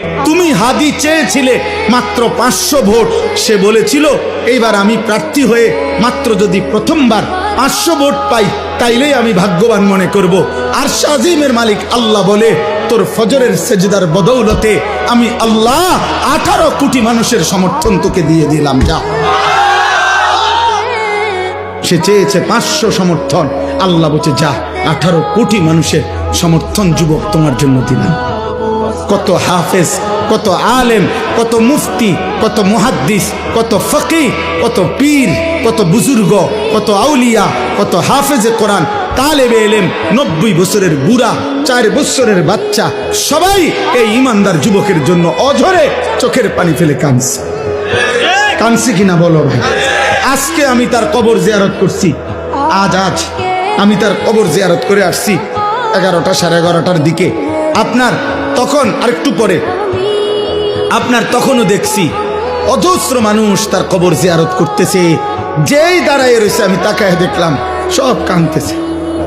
তুমি হাদি চেয়েছিলে মাত্র 500 ভোট, সে বলেছিল এইবার আমি প্রার্থী হয়ে মাত্র যদি প্রথমবার 500 ভোট পাই তাইলেই আমি ভাগ্যবান মনে করব। আর আজিমের মালিক আল্লাহ বলে, তোর ফজরের সেজদার বদৌলতে আমি আল্লাহ 18 কোটি মানুষের সমর্থন তোকে দিয়ে দিলাম। যা, সে চেয়েছে 500 সমর্থন, আল্লাহ বলছে যা 18 কোটি মানুষের সমর্থন যুবক তোমার জন্য দিলাম। কত হাফেজ, কত আলেম, কত মুফতি, কত মুহাদ্দিস, কত ফকিহ, কত পীর, কত বুজুর্গ, কত আউলিয়া, কত হাফেজে কোরআন, তালেবে ইলম, 90 বছরের বুড়া, 4 বছরের বাচ্চা, সবাই এই ইমানদার যুবকের জন্য অঝরে চোখের পানি ফেলে কাঁদছে। কাঁদছে কিনা বলো ভাই? আজকে আমি তার কবর জিয়ারত করছি। আজ আমি তার কবর জিয়ারত করে আসছি 11টা 11:30টার দিকে। আপনার তখন আরেকটু পরে আপনার তখনও দেখছি অজস্র মানুষ তার কবর জিয়ারত করতেছে। যেই দাঁড়ায় রয়েছে আমি তাকায় দেখলাম সব কাঁদতেছে।